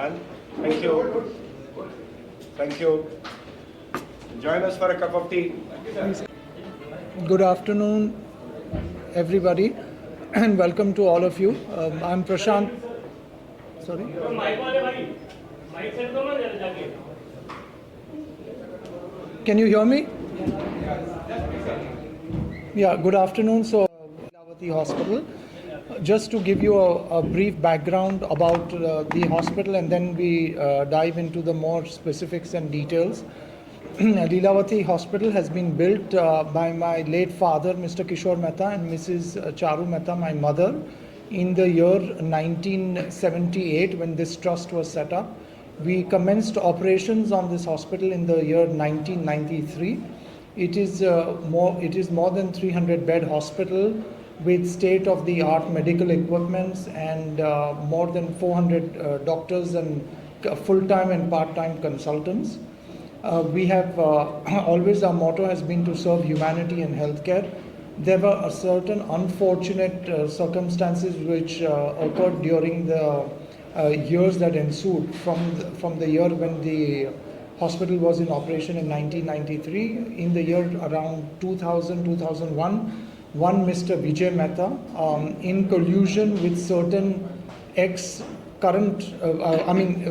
And thank you. Thank you. Join us for a cup of tea. Good afternoon, everybody, and welcome to all of you. I'm Prashant. Sorry? Can you hear me? Yeah, good afternoon. So, Lilavati Hospital. Just to give you a brief background about the hospital, and then we dive into the more specifics and details. Lilavati Hospital has been built by my late father, Mr. Kishore Mehta, and Mrs. Charu Mehta, my mother, in the year 1978 when this trust was set up. We commenced operations on this hospital in the year 1993. It is more than 300 bed hospital with state-of-the-art medical equipments and more than 400 doctors and full-time and part-time consultants. We have always, our motto has been to serve humanity and healthcare. There were certain unfortunate circumstances which occurred during the years that ensued from the year when the hospital was in operation in 1993. In the year around 2000-2001, one Mr. Vijay Mehta, in collusion with certain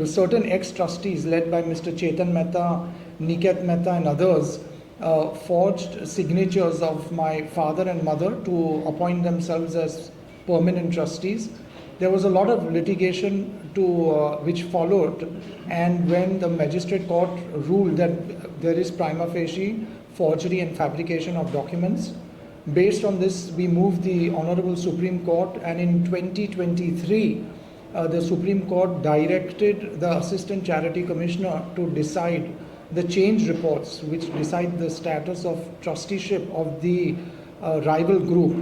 certain ex-trustees led by Mr. Chetan Mehta, Niket Mehta and others, forged signatures of my father and mother to appoint themselves as permanent trustees. There was a lot of litigation which followed, and when the magistrate court ruled that there is prima facie forgery and fabrication of documents, based on this we moved the Honorable Supreme Court, and in 2023 the Supreme Court directed the Assistant Charity Commissioner to decide the change reports which decide the status of trusteeship of the rival group,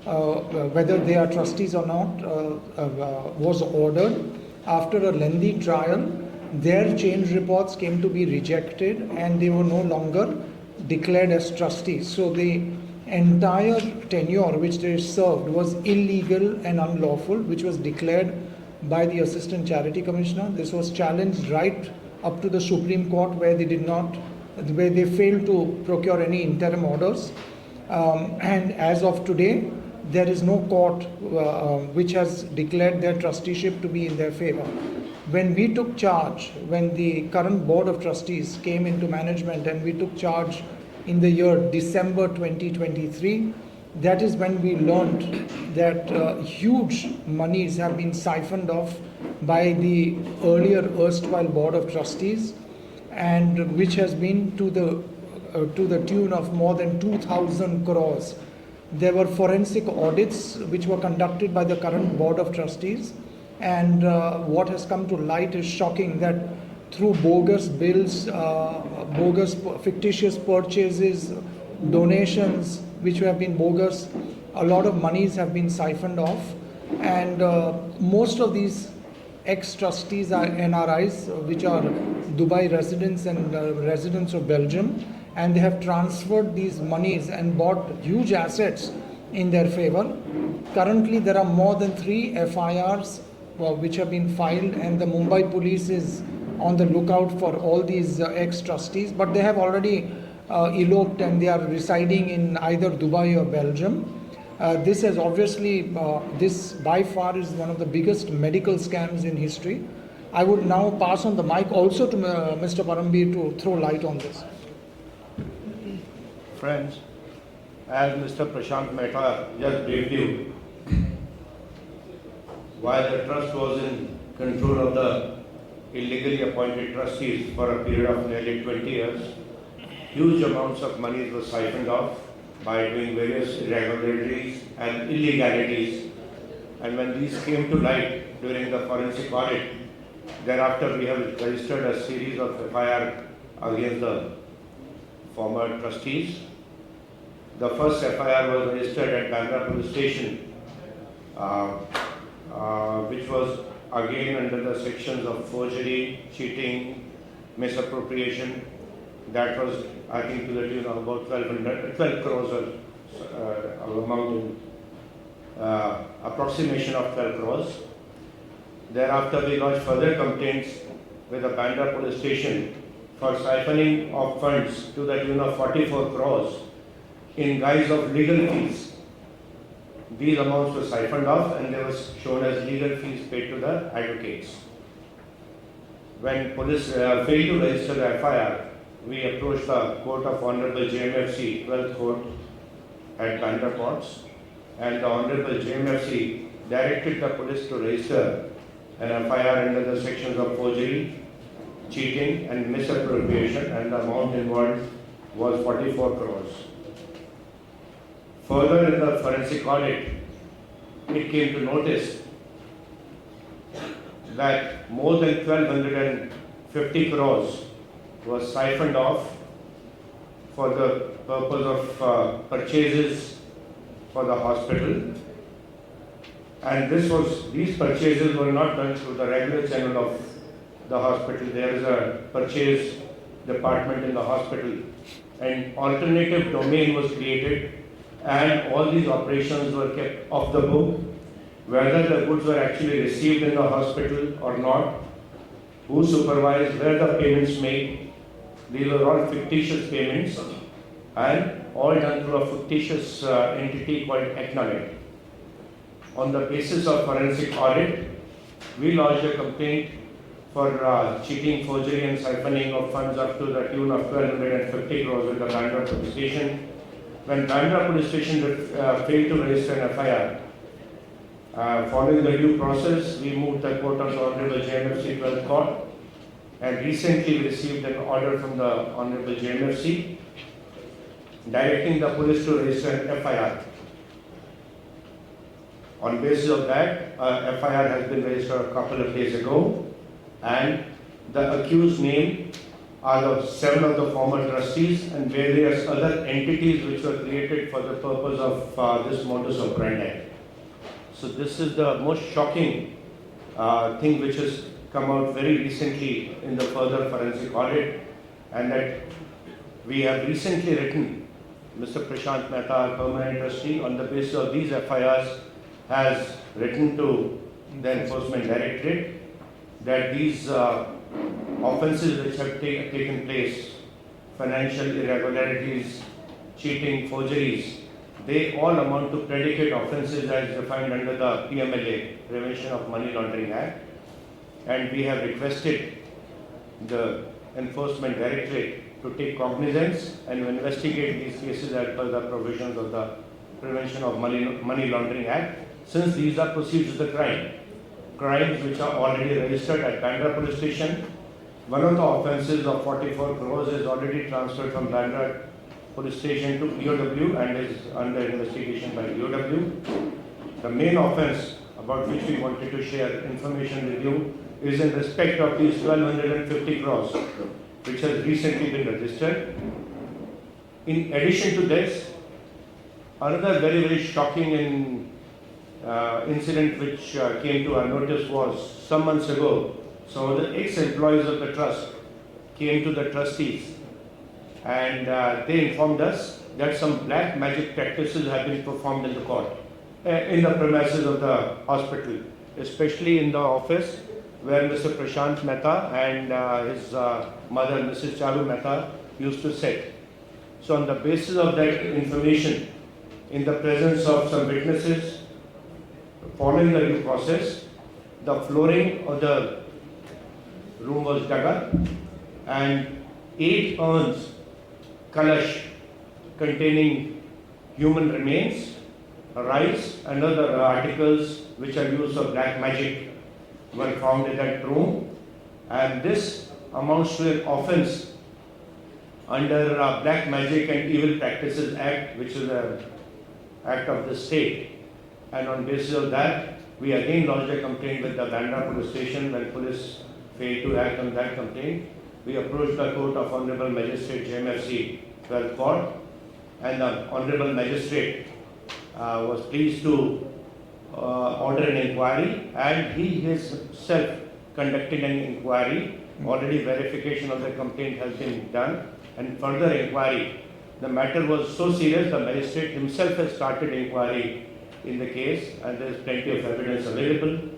whether they are trustees or not, was ordered. After a lengthy trial, their change reports came to be rejected and they were no longer declared as trustees. So the entire tenure which they served was illegal and unlawful, which was declared by the Assistant Charity Commissioner. This was challenged right up to the Supreme Court, where they failed to procure any interim orders. And as of today, there is no court which has declared their trusteeship to be in their favor. When we took charge, when the current board of trustees came into management and we took charge in the year December 2023, that is when we learned that huge monies have been siphoned off by the earlier erstwhile board of trustees, and which has been to the tune of more than 2,000 crores. There were forensic audits which were conducted by the current board of trustees, and what has come to light is shocking, that through bogus bills, bogus fictitious purchases, donations which have been bogus, a lot of monies have been siphoned off, and most of these ex-trustees are NRIs, which are Dubai residents and residents of Belgium, and they have transferred these monies and bought huge assets in their favor. Currently, there are more than 3 FIRs which have been filed, and the Mumbai police is on the lookout for all these ex-trustees, but they have already eloped and they are residing in either Dubai or Belgium. This has obviously, this by far is one of the biggest medical scams in history. I would now pass on the mic also to Mr. Param Bir to throw light on this. Friends, as Mr. Prashant Mehta just briefed you, while the trust was in control of the illegally appointed trustees for a period of nearly 20 years, huge amounts of money were siphoned off by doing various irregularities and illegalities. And when these came to light during the forensic audit, thereafter we have registered a series of FIR against the former trustees. The first FIR was registered at Bandra police station, which was again under the sections of forgery, cheating, misappropriation. That was, I think, to the tune of about 12 crores amount in approximation of 12 crores. Thereafter, we lodged further complaints with the Bandra police station for siphoning of funds to the tune of 44 crores in guise of legal fees. These amounts were siphoned off and they were shown as legal fees paid to the advocates. When police failed to register the FIR, we approached the Court of Honorable JMFC 12th Court at Bandra Courts, and the Honorable JMFC directed the police to register an FIR under the sections of forgery, cheating and misappropriation, and the amount involved was 44 crores. Further, in the forensic audit, it came to notice that more than 1,250 crores was siphoned off for the purpose of purchases for the hospital. And these purchases were not done through the regular channel of the hospital. There is a purchase department in the hospital. An alternative domain was created and all these operations were kept off the book. Whether the goods were actually received in the hospital or not, who supervised, where the payments made, these were all fictitious payments and all done through a fictitious entity called Acknowledge. On the basis of forensic audit, we lodged a complaint for cheating, forgery and siphoning of funds up to the tune of 1,250 crores with the Bandra police station. When Bandra police station failed to register an FIR, following the due process, we moved the court of the Honorable JMFC 12th Court, and recently received an order from the Honorable JMFC directing the police to register an FIR. On basis of that, FIR has been registered a couple of days ago, and the accused name are the 7 of the former trustees and various other entities which were created for the purpose of this modus operandi. So this is the most shocking thing which has come out very recently in the further forensic audit, and that we have recently written Mr. Prashant Mehta, our permanent trustee, on the basis of these FIRs, has written to the Enforcement Directorate that these offences which have taken place, financial irregularities, cheating, forgeries, they all amount to predicate offences as defined under the PMLA, Prevention of Money Laundering Act, and we have requested the Enforcement Directorate to take cognizance and investigate these cases as per the provisions of the Prevention of Money Laundering Act, since these are proceeds of the crimes which are already registered at Bandra police station. One of the offences of 44 crores is already transferred from Bandra police station to EOW and is under investigation by EOW. The main offence about which we wanted to share information with you is in respect of these 1,250 crores which has recently been registered. In addition to this, another very shocking incident which came to our notice was some months ago. Some of the ex-employees of the trust came to the trustees and they informed us that some black magic practices have been performed in the court, in the premises of the hospital, especially in the office where Mr. Prashant Mehta and his mother, Mrs. Charu Mehta, used to sit. So on the basis of that information, in the presence of some witnesses, following the due process, the flooring of the room was dug up and 8 urns, kalash, containing human remains, rice and other articles which are used for black magic were found in that room, and this amounts to an offence under Black Magic and Evil Practices Act, which is an act of the state. And on basis of that, we again lodged a complaint with the Bandra police station. When police failed to act on that complaint, we approached the Court of Honorable Magistrate JMFC 12th Court, and the Honorable Magistrate was pleased to order an inquiry, and he himself conducted an inquiry. Already verification of the complaint has been done, and further inquiry. The matter was so serious, the magistrate himself has started inquiry in the case, and there is plenty of evidence available.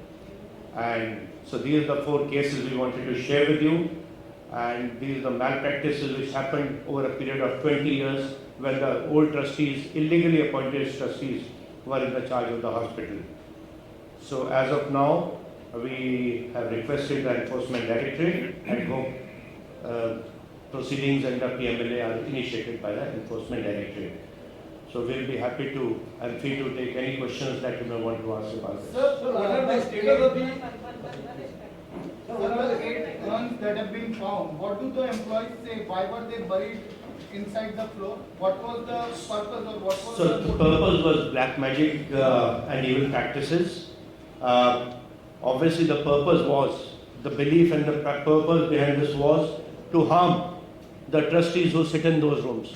And so these are the 4 cases we wanted to share with you. And these are the malpractices which happened over a period of 20 years when the old trustees, illegally appointed trustees, were in the charge of the hospital. So as of now, we have requested the Enforcement Directorate and hope proceedings under PMLA are initiated by the Enforcement Directorate. So we'll be happy to and free to take any questions that you may want to ask about this. Sir, what are the status of the what are the 8 guns that have been found? What do the employees say? Why were they buried inside the floor? What was the purpose or what was So the purpose was black magic and evil practices. Obviously the purpose was, the belief and the purpose behind this was to harm the trustees who sit in those rooms.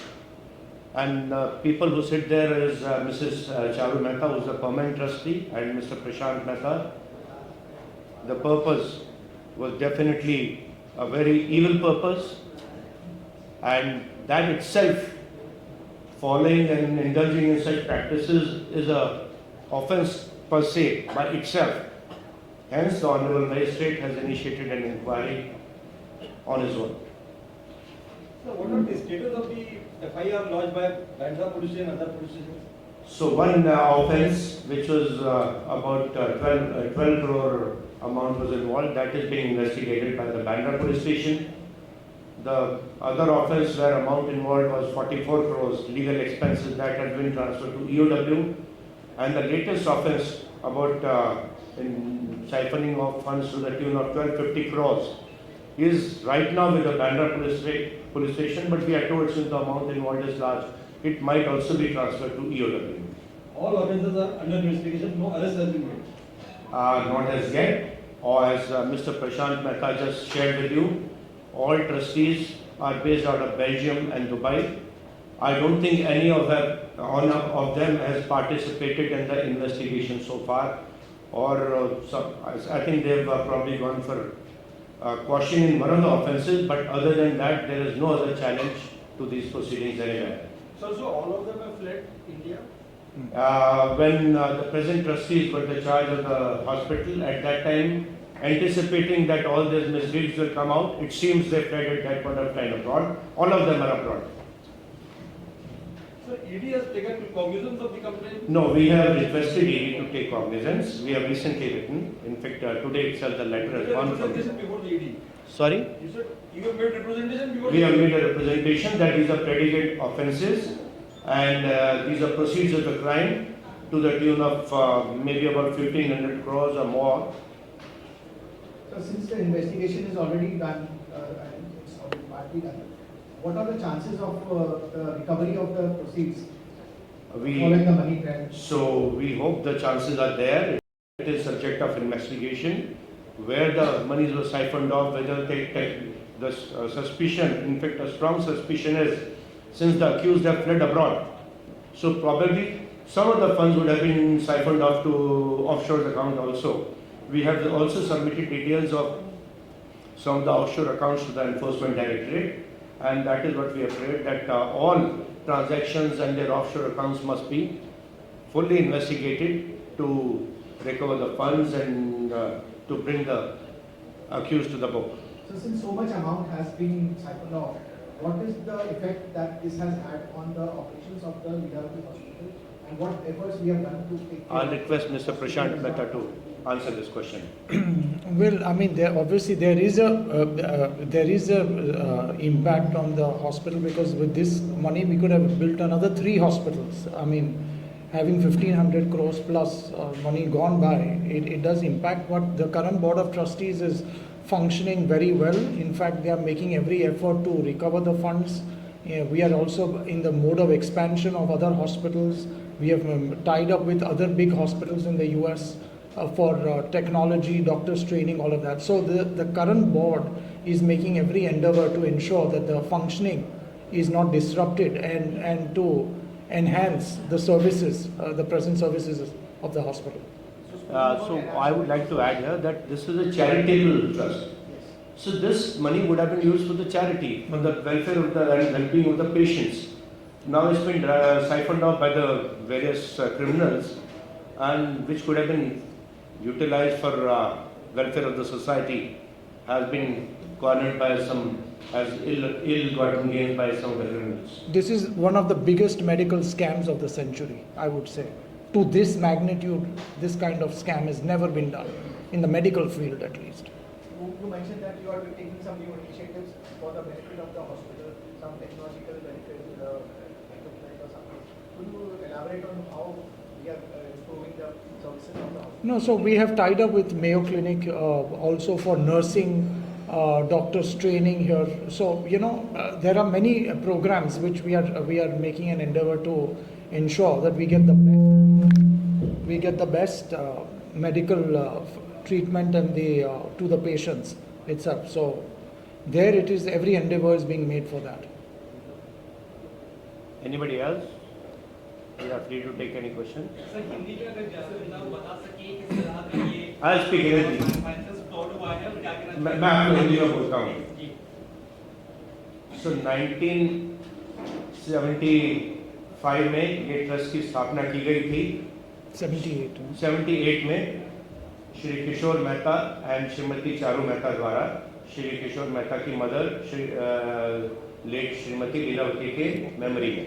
And people who sit there is Mrs. Charu Mehta, who is a permanent trustee, and Mr. Prashant Mehta. The purpose was definitely a very evil purpose, and that itself, following and indulging in such practices, is a offence per se by itself. Hence, the Honourable Magistrate has initiated an inquiry on his own. So what are the status of the FIR lodged by Bandra police and other police stations? So one offence which was about 12 crore amount was involved, that is being investigated by the Bandra police station. The other offence where amount involved was 44 crores legal expenses, that had been transferred to EOW. And the latest offence about in siphoning of funds to the tune of 1250 crores is right now with the Bandra police station, but we are told since the amount involved is large, it might also be transferred to EOW. All offences are under investigation, no arrest has been made. Not as yet, or as Mr. Prashant Mehta just shared with you, all trustees are based out of Belgium and Dubai. I don't think any of them has participated in the investigation so far, or I think they've probably gone for caution in one of the offences, but other than that, there is no other challenge to these proceedings anywhere. So all of them have fled India? When the present trustees were in charge of the hospital, at that time, anticipating that all these misdeeds will come out, it seems they fled at that point of time abroad. All of them are abroad. So ED has taken cognizance of the complaint? No, we have requested ED to take cognizance. We have recently written. In fact, today itself the letter has gone from. Before the ED. Sorry? You said you have made representation before We have made a representation that these are predicate offences and these are proceeds of the crime to the tune of maybe about 1500 crores or more. So since the investigation is already done and it's already partly done, what are the chances of the recovery of the proceeds following the money trend? So we hope the chances are there. It is subject of investigation. Where the monies were siphoned off, whether the suspicion, in fact a strong suspicion is, since the accused have fled abroad, so probably some of the funds would have been siphoned off to offshore account also. We have also submitted details of some of the offshore accounts to the Enforcement Directorate, and that is what we have prayed, that all transactions and their offshore accounts must be fully investigated to recover the funds and to bring the accused to the book. So since so much amount has been siphoned off, what is the effect that this has had on the operations of the Lilavati Hospital, and what efforts we have done to take care? I'll request Mr. Prashant Mehta to answer this question. Well, I mean, obviously there is a impact on the hospital, because with this money we could have built another 3 hospitals. I mean, having 1500 crores plus money gone by, it does impact. What the current board of trustees is functioning very well. In fact, they are making every effort to recover the funds. We are also in the mode of expansion of other hospitals. We have tied up with other big hospitals in the US for technology, doctors training, all of that. So the current board is making every endeavor to ensure that the functioning is not disrupted and to enhance the services, the present services of the hospital. So I would like to add here that this is a charitable trust. So this money would have been used for the charity, for the welfare of the well-being of the patients. Now it's been siphoned off by the various criminals, and which could have been utilized for welfare of the society has been cornered by some, has ill-gotten gains by some criminals. This is one of the biggest medical scams of the century, I would say. To this magnitude, this kind of scam has never been done, in the medical field at least. You mentioned that you are taking some new initiatives for the benefit of the hospital, some technological benefits, equipment or something. Could you elaborate on how we are improving the services of the hospital? No, so we have tied up with Mayo Clinic also for nursing, doctors training here. So, there are many programs which we are making an endeavor to ensure that we get the best medical treatment and to the patients itself. So there it is, every endeavor is being made for that. Anybody else? You are free to take any question. Sir Hindi में अगर जैसे बिना बता सके किस तरह का ये I'll speak Hindi. Finance fraud हुआ है और क्या करना मैं आपको हिंदी में बोलता हूँ. जी So 1975 में ये ट्रस्ट की स्थापना की गई थी. 78 में श्री किशोर मेहता एंड श्रीमती चारू मेहता द्वारा श्री किशोर मेहता की मदर लेट श्रीमती लीलावती के मेमोरी में,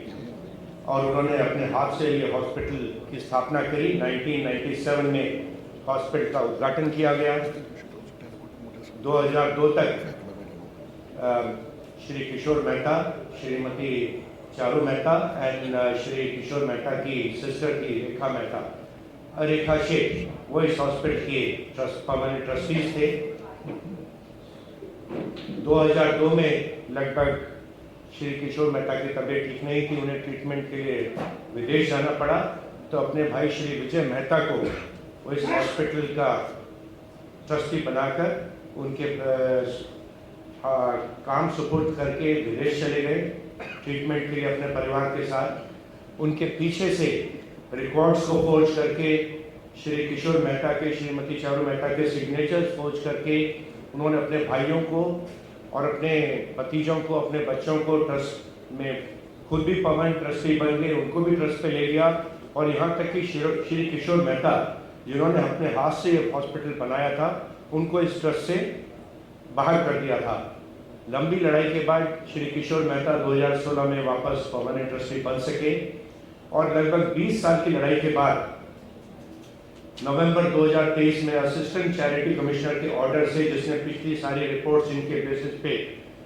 और उन्होंने अपने हाथ से ये हॉस्पिटल की स्थापना करी. 1997 में हॉस्पिटल का उद्घाटन किया गया. 2002 तक श्री किशोर मेहता, श्रीमती चारू मेहता एंड श्री किशोर मेहता की सिस्टर की रेखा शेख, वो इस हॉस्पिटल के परमानेंट ट्रस्टीज थे. 2002 में लगभग श्री किशोर मेहता की तबीयत ठीक नहीं थी, उन्हें ट्रीटमेंट के लिए विदेश जाना पड़ा. तो अपने भाई श्री विजय मेहता को वो इस हॉस्पिटल का ट्रस्टी बनाकर उनके काम सुपुर्द करके विदेश चले गए ट्रीटमेंट के लिए अपने परिवार के साथ. उनके पीछे से रिकॉर्ड्स को फोर्ज करके श्री किशोर मेहता के, श्रीमती चारू मेहता के सिग्नेचर्स फोर्ज करके उन्होंने अपने भाइयों को और अपने भतीजों को, अपने बच्चों को ट्रस्ट में खुद भी परमानेंट ट्रस्टी बन गए, उनको भी ट्रस्ट पे ले लिया. और यहाँ तक कि श्री किशोर मेहता जिन्होंने अपने हाथ से ये हॉस्पिटल बनाया था, उनको इस ट्रस्ट से बाहर कर दिया था. लंबी लड़ाई के बाद श्री किशोर मेहता 2016 में वापस परमानेंट ट्रस्टी बन सके, और लगभग 20 साल की लड़ाई के बाद नवंबर 2023 में असिस्टेंट चैरिटी कमिश्नर के ऑर्डर से, जिसने पिछली सारी रिपोर्ट्स इनके बेसिस पे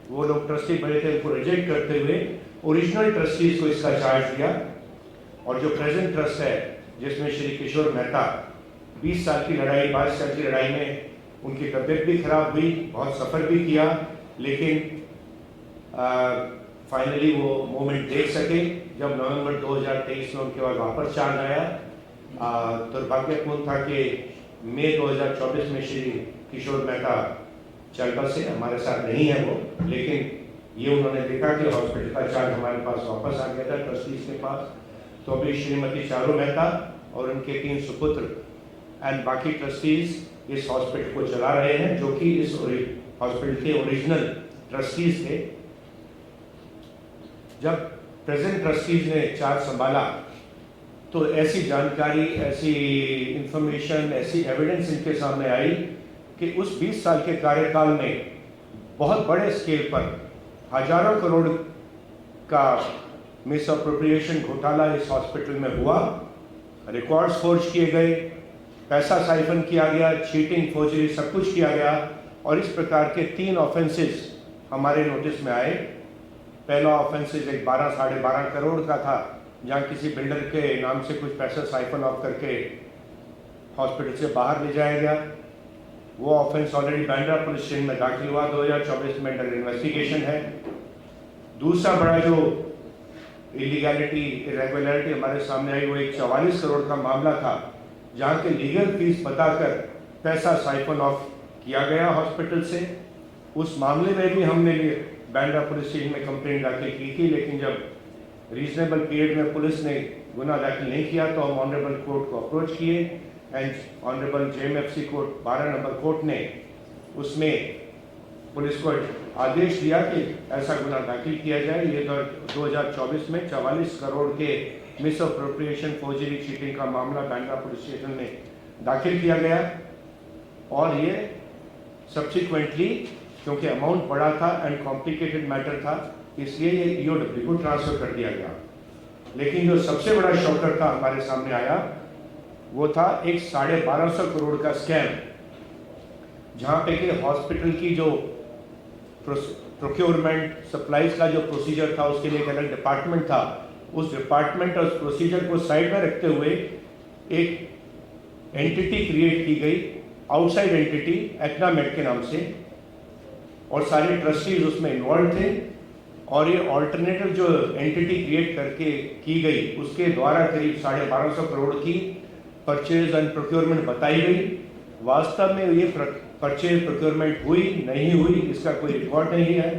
वो लोग ट्रस्टी बने थे, उनको रिजेक्ट करते हुए ओरिजिनल ट्रस्टीज को इसका चार्ज दिया. और जो प्रेजेंट ट्रस्ट है जिसमें श्री किशोर मेहता 20 साल की लड़ाई, 22 साल की लड़ाई में उनकी तबीयत भी खराब हुई, बहुत सफ़र भी किया, लेकिन फाइनली वो मोमेंट देख सके जब नवंबर 2023 में उनके बाद वापस चार्ज आया. दुर्भाग्यपूर्ण था कि मई 2024 में श्री किशोर मेहता चल बसे, हमारे साथ नहीं है वो, लेकिन ये उन्होंने देखा कि हॉस्पिटल का चार्ज हमारे पास वापस आ गया था ट्रस्टीज के पास. तो अभी श्रीमती चारू मेहता और उनके 3 सुपुत्र एंड बाकी ट्रस्टीज इस हॉस्पिटल को चला रहे हैं, जो कि इस हॉस्पिटल के ओरिजिनल ट्रस्टीज थे. जब प्रेजेंट ट्रस्टीज ने चार्ज संभाला तो ऐसी जानकारी, ऐसी इंफॉर्मेशन, ऐसी एविडेंस इनके सामने आई कि उस 20 साल के कार्यकाल में बहुत बड़े स्केल पर हजारों करोड़ का मिस अप्रोप्रिएशन घोटाला इस हॉस्पिटल में हुआ. रिकॉर्ड्स फोर्ज किए गए, पैसा साइफन किया गया, चीटिंग, फोर्जरी, सब कुछ किया गया. और इस प्रकार के 3 ऑफेंसेस हमारे नोटिस में आए. पहला ऑफेंसेस एक 12-12.5 करोड़ का था, जहाँ किसी बिल्डर के नाम से कुछ पैसा साइफन ऑफ करके हॉस्पिटल से बाहर ले जाया गया. वो offence already Bandra police station में दाखिल हुआ, 2024 में अंडर इन्वेस्टिगेशन है. दूसरा बड़ा जो इरेगुलरिटी हमारे सामने आई, वो एक 44 करोड़ का मामला था, जहाँ के लीगल फीस बताकर पैसा साइफन ऑफ किया गया हॉस्पिटल से. उस मामले में भी हमने बांद्रा पुलिस स्टेशन में कंप्लेंट दाखिल की थी, लेकिन जब रीजनेबल पीरियड में पुलिस ने गुना दाखिल नहीं किया तो हम ऑनरेबल कोर्ट को अप्रोच किए and honourable JMFC court 12 number court ने उसमें पुलिस को आदेश दिया कि ऐसा गुना दाखिल किया जाए. ये 2024 में 44 करोड़ के मिस अप्रोप्रिएशन, फोर्जरी, चीटिंग का मामला बांद्रा पुलिस स्टेशन में दाखिल किया गया. और ये सब्सिक्वेंटली क्योंकि अमाउंट बड़ा था एंड कॉम्प्लिकेटेड मैटर था, इसलिए ये ईओडब्ल्यू को ट्रांसफर कर दिया गया। लेकिन जो सबसे बड़ा शॉकर था हमारे सामने आया, वो था एक 1250 करोड़ का स्कैम, जहाँ पे कि हॉस्पिटल की जो प्रोक्योरमेंट सप्लाईज का जो प्रोसीजर था उसके लिए एक अलग डिपार्टमेंट था, उस डिपार्टमेंट और उस प्रोसीजर को साइड में रखते हुए एक एंटिटी क्रिएट की गई, आउटसाइड एंटिटी एक्नामेड के नाम से, और सारे ट्रस्टीज उसमें इन्वॉल्व थे। और ये ऑल्टरनेटिव जो एंटिटी क्रिएट करके की गई उसके द्वारा करीब 1250 करोड़ की परचेज एंड प्रोक्योरमेंट बताई गई। वास्तव में ये परचेज प्रोक्योरमेंट हुई नहीं हुई इसका कोई रिकॉर्ड नहीं है,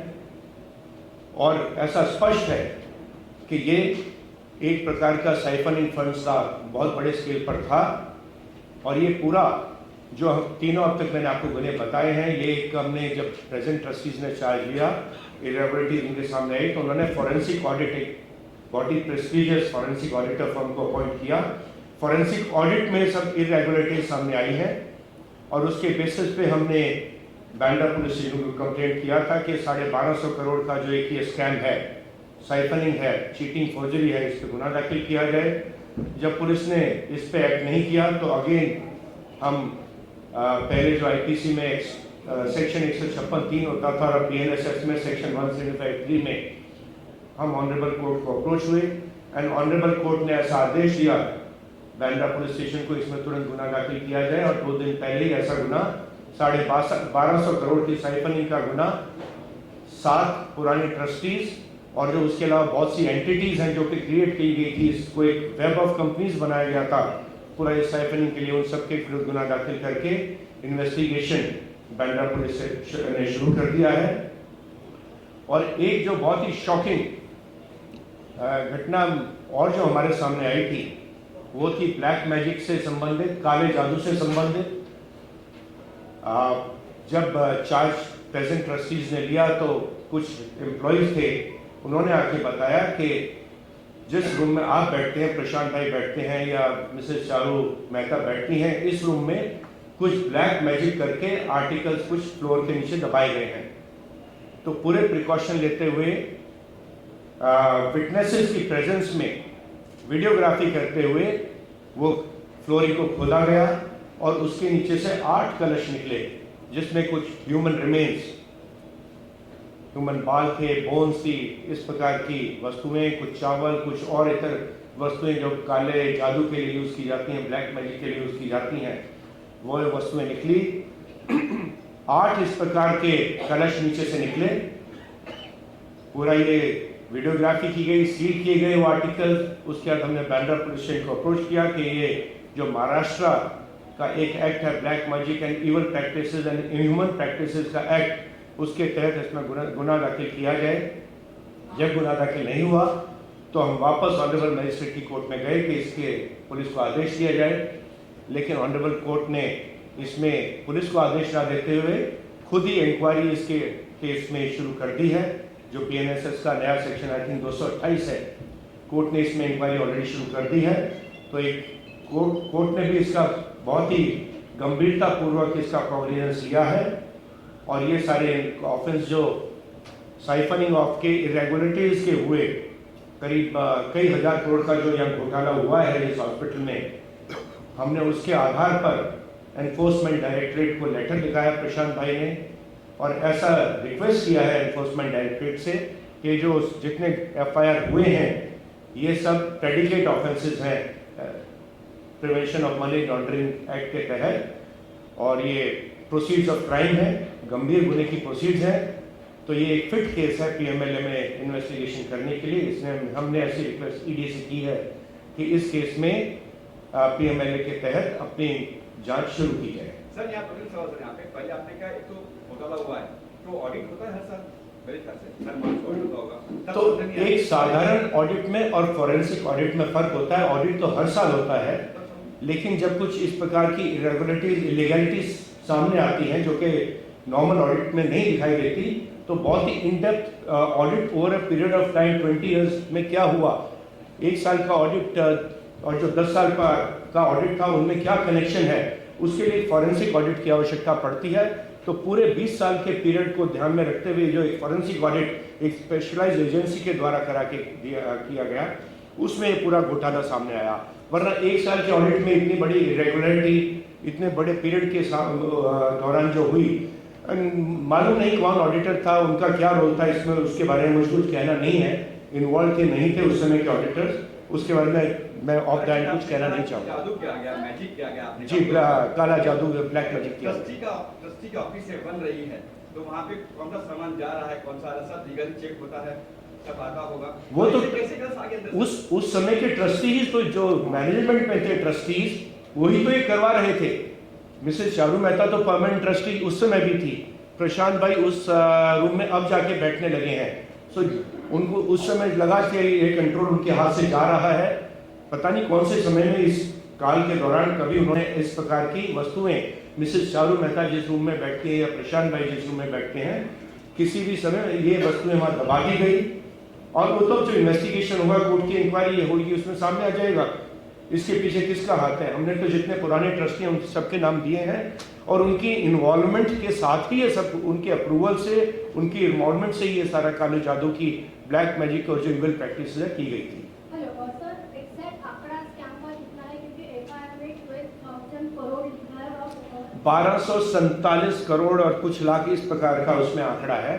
और ऐसा स्पष्ट है कि ये एक प्रकार का साइफनिंग फंड्स का बहुत बड़े स्केल पर था। और ये पूरा जो हम तीनों अब तक मैंने आपको गुने बताए हैं, ये एक हमने जब प्रेजेंट ट्रस्टीज ने चार्ज लिया, इरेगुलरिटीज उनके सामने आई, तो उन्होंने फॉरेंसिक ऑडिट, एक बहुत ही प्रेस्टिजियस फॉरेंसिक ऑडिटर फर्म को अपॉइंट किया। फॉरेंसिक ऑडिट में सब इरेगुलरिटीज सामने आई हैं, और उसके बेसिस पे हमने बांद्रा पुलिस स्टेशन को कंप्लेंट किया था कि 1250 करोड़ का जो एक ये स्कैम है, साइफनिंग है, चीटिंग, फोर्जरी है, इस पर गुना दाखिल किया जाए। जब पुलिस ने इस पे एक्ट नहीं किया तो अगेन हम पहले जो आईपीसी में सेक्शन 156(3) होता था और पीएनएसएस में सेक्शन 175(3) में हम ऑनरेबल कोर्ट को अप्रोच हुए, एंड ऑनरेबल कोर्ट ने ऐसा आदेश दिया बांद्रा पुलिस स्टेशन को इसमें तुरंत गुना दाखिल किया जाए। और 2 दिन पहले ही ऐसा गुना 1250 करोड़ की साइफनिंग का गुना 7 पुराने ट्रस्टीज और जो उसके अलावा बहुत सी एंटिटीज हैं जो कि क्रिएट की गई थी, इसको एक वेब ऑफ कंपनीज बनाया गया था पूरा इस साइफनिंग के लिए, उन सबके विरुद्ध गुना दाखिल करके इन्वेस्टिगेशन बांद्रा पुलिस ने शुरू कर दिया है। और एक जो बहुत ही शॉकिंग घटना और जो हमारे सामने आई थी वो थी ब्लैक मैजिक से संबंधित, काले जादू से संबंधित। जब चार्ज प्रेजेंट ट्रस्टीज ने लिया तो कुछ एम्प्लॉयज थे, उन्होंने आके बताया कि जिस रूम में आप बैठते हैं, प्रशांत भाई बैठते हैं या मिसेस चारू मेहता बैठती हैं, इस रूम में कुछ ब्लैक मैजिक करके आर्टिकल्स कुछ फ्लोर के नीचे दबाए गए हैं। तो पूरे प्रिकॉशन लेते हुए विटनेसेस की प्रेजेंस में वीडियोग्राफी करते हुए वो फ्लोरिंग को खोला गया और उसके नीचे से 8 कलश निकले जिसमें कुछ ह्यूमन रिमेन्स, ह्यूमन बाल थे, बोन्स थी, इस प्रकार की वस्तुएं, कुछ चावल, कुछ और इतर वस्तुएं जो काले जादू के लिए यूज की जाती हैं, ब्लैक मैजिक के लिए यूज की जाती हैं, वो वस्तुएं निकली। 8 इस प्रकार के कलश नीचे से निकले। पूरा ये वीडियोग्राफी की गई, सील किए गए वो आर्टिकल। उसके बाद हमने बांद्रा पुलिस स्टेशन को अप्रोच किया कि ये जो महाराष्ट्र का एक एक्ट है, black magic and evil practices and inhuman practices का एक्ट, उसके तहत इसमें गुना दाखिल किया जाए। जब गुना दाखिल नहीं हुआ तो हम वापस ऑनरेबल मजिस्ट्रेट की कोर्ट में गए कि इसके पुलिस को आदेश दिया जाए, लेकिन ऑनरेबल कोर्ट ने इसमें पुलिस को आदेश ना देते हुए खुद ही इंक्वायरी इसके केस में शुरू कर दी है। जो पीएनएसएस का नया सेक्शन आई थिंक 228 है, कोर्ट ने इसमें इंक्वायरी ऑलरेडी शुरू कर दी है। तो एक कोर्ट ने भी इसका बहुत ही गंभीरता पूर्वक इसका कॉग्निजेंस लिया है और ये सारे ऑफेंस जो साइफनिंग ऑफ के इरेगुलरिटीज के हुए, करीब कई हजार करोड़ का जो यहाँ घोटाला हुआ है इस हॉस्पिटल में, हमने उसके आधार पर एनफोर्समेंट डायरेक्टरेट को लेटर लिखा है प्रशांत भाई ने, और ऐसा रिक्वेस्ट किया है एनफोर्समेंट डायरेक्टरेट से कि जो जितने एफआईआर हुए हैं ये सब प्रेडिकेट ऑफेंसेस हैं prevention of money laundering act के तहत, और ये प्रोसीड्स ऑफ क्राइम है, गंभीर गुने की प्रोसीड्स है। तो ये एक फिट केस है पीएमएलए में इन्वेस्टिगेशन करने के लिए। इसमें हमने ऐसी रिक्वेस्ट ईडी से की है कि इस केस में पीएमएलए के तहत अपनी जांच शुरू की जाए। सर यहाँ पर सवाल सर, यहाँ पे पहले आपने कहा एक तो घोटाला हुआ है, तो ऑडिट होता है हर साल मेरे ख्याल से, सर मार्च ऑडिट होगा। तो एक साधारण ऑडिट में और फॉरेंसिक ऑडिट में फर्क होता है। ऑडिट तो हर साल होता है, लेकिन जब कुछ इस प्रकार की इरेगुलरिटीज, इलीगैलिटीज सामने आती हैं जो कि नॉर्मल ऑडिट में नहीं दिखाई देती, तो बहुत ही in depth audit over a period of time 20 years में क्या हुआ, 1 साल का ऑडिट और जो 10 साल का ऑडिट था उनमें क्या कनेक्शन है, उसके लिए फॉरेंसिक ऑडिट की आवश्यकता पड़ती है। तो पूरे 20 साल के पीरियड को ध्यान में रखते हुए जो एक फॉरेंसिक ऑडिट एक स्पेशलाइज्ड एजेंसी के द्वारा करा के किया गया, उसमें ये पूरा घोटाला सामने आया। वरना 1 साल के ऑडिट में इतनी बड़ी इरेगुलरिटी इतने बड़े पीरियड के दौरान जो हुई, मालूम नहीं कौन ऑडिटर था, उनका क्या रोल था इसमें, उसके बारे में मुझे कुछ कहना नहीं है। इन्वॉल्व थे नहीं थे उस समय के ऑडिटर्स, उसके बारे में मैं ऑफ द कुछ कहना नहीं चाहूँगा। जादू क्या गया, मैजिक क्या गया आपने? जी, काला जादू, ब्लैक मैजिक किया। ट्रस्टी का ऑफिस से बन रही है, तो वहाँ पे कौन सा सामान जा रहा है, कौन सा सब लीगल चेक होता है, सब आता होगा। वो तो कैसे उस समय के ट्रस्टीज, तो जो मैनेजमेंट में थे ट्रस्टीज, वही तो ये करवा रहे थे। मिसेस चारू मेहता तो परमानेंट ट्रस्टी उस समय भी थी, प्रशांत भाई उस रूम में अब जाके बैठने लगे हैं। सो उनको उस समय लगा कि ये कंट्रोल उनके हाथ से जा रहा है। पता नहीं कौन से समय में इस काल के दौरान कभी उन्होंने इस प्रकार की वस्तुएं, मिसेस चारू मेहता जिस रूम में बैठती है या प्रशांत भाई जिस रूम में बैठते हैं, किसी भी समय ये वस्तुएं वहां दबा दी गई। और वो तो जो इन्वेस्टिगेशन होगा, कोर्ट की इंक्वायरी होगी, उसमें सामने आ जाएगा इसके पीछे किसका हाथ है। हमने तो जितने पुराने ट्रस्टी हैं उन सबके नाम दिए हैं, और उनकी इन्वॉल्वमेंट के साथ ही ये सब, उनके अप्रूवल से, उनकी इन्वॉल्वमेंट से ये सारा काले जादू की, ब्लैक मैजिक और जो इविल प्रैक्टिस की गई थी। हेलो, और सर एग्जैक्ट आंकड़ा स्कैम का कितना है, क्योंकि एफआईआर में 12,000 करोड़ लिखा है और 1247 करोड़ और कुछ लाख इस प्रकार का उसमें आंकड़ा है।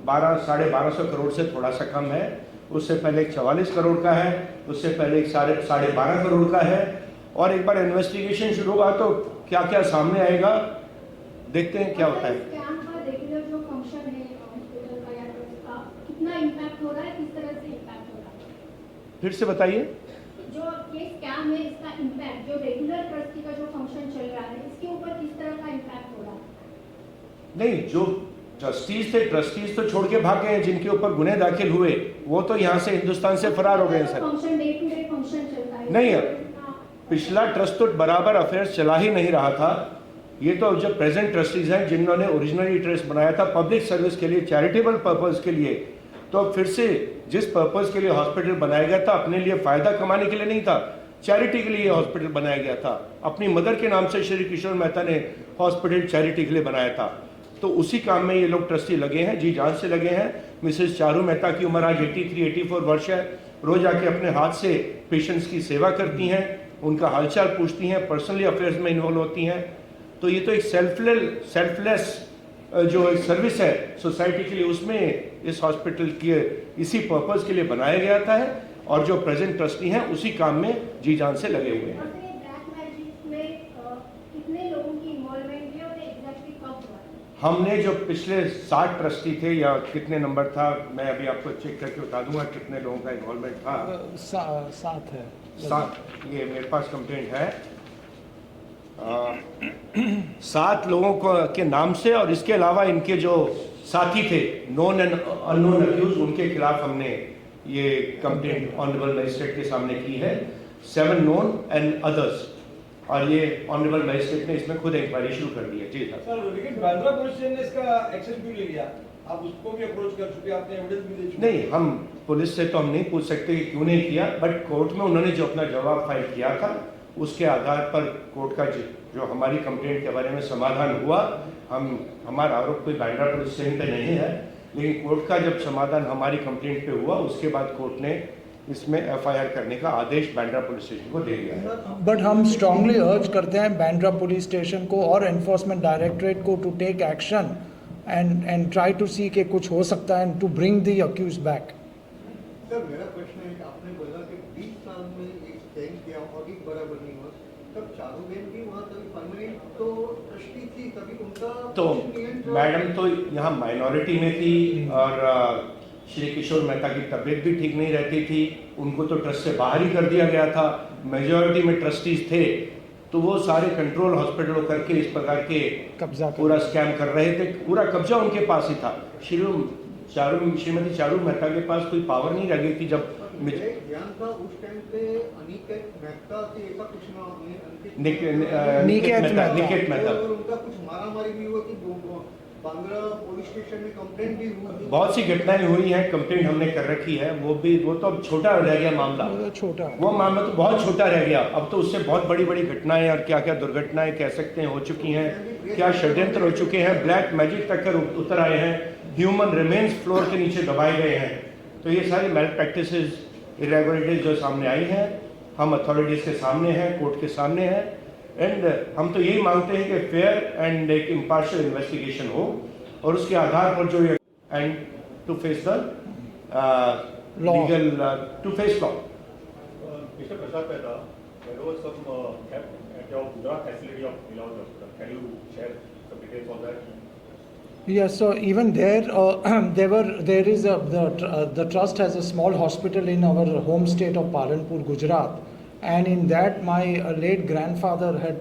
1200 करोड़ से थोड़ा सा कम है। उससे पहले एक 44 करोड़ का है, उससे पहले एक 12.5 करोड़ का है। और एक बार इन्वेस्टिगेशन शुरू होगा तो क्या क्या सामने आएगा, देखते हैं क्या होता है। स्कैम का रेगुलर जो फंक्शन है हॉस्पिटल का या ट्रस्ट का, कितना इम्पैक्ट हो रहा है, किस तरह से इम्पैक्ट हो रहा है? फिर से बताइए। जो ये स्कैम है, इसका इम्पैक्ट जो रेगुलर ट्रस्टी का जो फंक्शन चल रहा है, इसके ऊपर किस तरह का इम्पैक्ट हो रहा है? नहीं, जो ट्रस्टीज थे, ट्रस्टीज तो छोड़ के भाग गए हैं। जिनके ऊपर गुने दाखिल हुए वो तो यहाँ से हिंदुस्तान से फरार हो गए sir. Function day to day function चलता है नहीं है, पिछला ट्रस्ट तो बराबर अफेयर्स चला ही नहीं रहा था। ये तो जो प्रेजेंट ट्रस्टीज हैं जिन्होंने ओरिजिनली ट्रस्ट बनाया था पब्लिक सर्विस के लिए, चैरिटेबल पर्पस के लिए, तो फिर से जिस पर्पस के लिए हॉस्पिटल बनाया गया था, अपने लिए फायदा कमाने के लिए नहीं था, चैरिटी के लिए हॉस्पिटल बनाया गया था। अपनी मदर के नाम से श्री किशोर मेहता ने हॉस्पिटल चैरिटी के लिए बनाया था। तो उसी काम में ये लोग ट्रस्टी लगे हैं, जी जान से लगे हैं। मिसेस चारू मेहता की उम्र आज 83-84 वर्ष है। रोज आके अपने हाथ से पेशेंट्स की सेवा करती हैं, उनका हालचाल पूछती हैं, पर्सनली अफेयर्स में इन्वॉल्व होती हैं। तो ये तो एक सेल्फलेस जो एक सर्विस है सोसाइटी के लिए, उसमें इस हॉस्पिटल के इसी पर्पस के लिए बनाया गया था। और जो प्रेजेंट ट्रस्टी हैं उसी काम में जी जान से लगे हुए हैं। हमने जो पिछले 60 ट्रस्टी थे, या कितने नंबर था, मैं अभी आपको चेक करके बता दूंगा कितने लोगों का इन्वॉल्वमेंट था। 7 है। 7, ये मेरे पास कंप्लेंट है। 7 लोगों को के नाम से, और इसके अलावा इनके जो साथी थे, नोन एंड अननोन अक्यूज, उनके खिलाफ हमने ये कंप्लेंट ऑनरेबल मजिस्ट्रेट के सामने की है। 7 नोन एंड अदर्स, और ये ऑनरेबल मजिस्ट्रेट ने इसमें खुद इंक्वायरी शुरू कर दी है। जी सर। लेकिन बांद्रा पुलिस स्टेशन ने इसका एक्सेस क्यों ले लिया? आप उसको भी अप्रोच कर चुके, आपने एविडेंस भी दे चुके। नहीं, हम पुलिस से तो हम नहीं पूछ सकते कि क्यों नहीं किया, बट कोर्ट में उन्होंने जो अपना जवाब फाइल किया था उसके आधार पर कोर्ट का जो हमारी कंप्लेंट के बारे में समाधान हुआ, हमारा आरोप कोई बांद्रा पुलिस स्टेशन पे नहीं है, लेकिन कोर्ट का जब समाधान हमारी कंप्लेंट पे हुआ उसके बाद कोर्ट ने इसमें एफआईआर करने का आदेश बांद्रा पुलिस स्टेशन को दे दिया है। बट हम स्ट्रांगली अर्ज करते हैं बांद्रा पुलिस स्टेशन को और एनफोर्समेंट डायरेक्टरेट को to take action and try to see कि कुछ हो सकता है and to bring the accuse back. Sir, मेरा प्रश्न है कि आपने बोला कि 20 साल में एक स्कैम किया, ऑडिट बराबर नहीं हुआ, तब चारू बहन भी वहाँ तभी परमानेंट तो ट्रस्टी थी, तभी उनका तो मैडम तो यहाँ माइनॉरिटी में थी, और श्री किशोर मेहता की तबीयत भी ठीक नहीं रहती थी, उनको तो ट्रस्ट से बाहर ही कर दिया गया था। मेजॉरिटी में ट्रस्टीज थे, तो वो सारे कंट्रोल हॉस्पिटलों करके इस प्रकार के कब्जा पूरा स्कैम कर रहे थे। पूरा कब्जा उनके पास ही था। श्रीमती चारू मेहता के पास कोई पावर नहीं रह गई थी। जब ध्यान था उस टाइम पे अनिकेत मेहता के ऐसा कुछ निकेत मेहता, और उनका कुछ मारा मारी भी हुआ कि बांद्रा पुलिस स्टेशन में कंप्लेंट भी हुई। बहुत सी घटनाएं हुई हैं, कंप्लेंट हमने कर रखी है, वो तो अब छोटा रह गया मामला। वो छोटा वो मामला तो बहुत छोटा रह गया, अब तो उससे बहुत बड़ी बड़ी घटनाएं और क्या क्या दुर्घटनाएं कह सकते हैं हो चुकी हैं, क्या षड्यंत्र हो चुके हैं, ब्लैक मैजिक तक कर उतर आए हैं, ह्यूमन रिमेन्स फ्लोर के नीचे दबाए गए हैं। तो ये सारी मैल प्रैक्टिसेस, इरेगुलरिटीज जो सामने आई हैं, हम अथॉरिटीज़ के सामने हैं, कोर्ट के सामने हैं, एंड हम तो यही मांगते हैं कि फेयर एंड एक इम्पार्शियल इन्वेस्टिगेशन हो और उसके आधार पर जो and to face the legal to face law. Mr. Prashant Mehta, there was some theft at your Bandra facility of Lilavati Hospital. Can you share some details on that? Yes, so even there, the trust has a small hospital in our home state of Palanpur, Gujarat, and in that my late grandfather had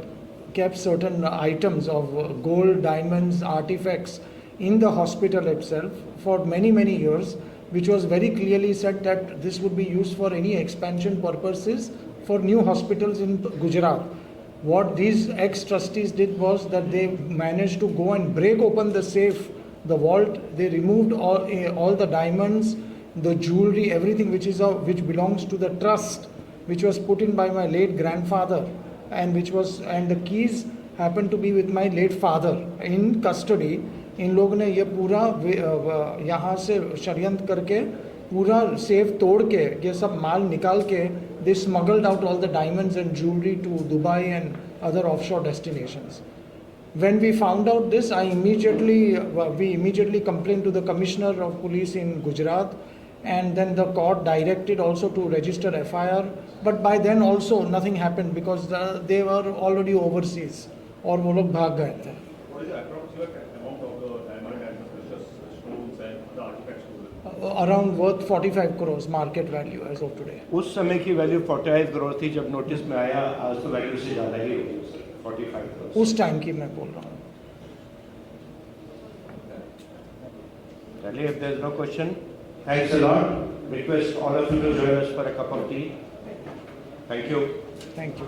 kept certain items of gold, diamonds, artifacts in the hospital itself for many years, which was very clearly said that this would be used for any expansion purposes for new hospitals in Gujarat. What these ex-trustees did was that they managed to go and break open the safe, the vault. They removed all the diamonds, the jewelry, everything which belongs to the trust, which was put in by my late grandfather, and the keys happened to be with my late father in custody. इन लोगों ने ये पूरा यहाँ से षड्यंत्र करके पूरा safe तोड़ के ये सब माल निकाल के they smuggled out all the diamonds and jewelry to Dubai and other offshore destinations. When we found out this, we immediately complained to the Commissioner of Police in Gujarat, and then the court directed also to register FIR. But by then also nothing happened because they were already overseas और वो लोग भाग गए थे. What is the approximate amount of the diamond and the precious stones and the artifacts stolen? Around worth 45 crores market value as of today. उस समय की value 45 crore थी जब नोटिस में आया, आज तो वैल्यू से ज़्यादा ही होगी, 45 करोड़ उस टाइम की मैं बोल रहा हूँ. If there is no question, thanks a lot. Request all of you to join us for a cup of tea. Thank you. Thank you.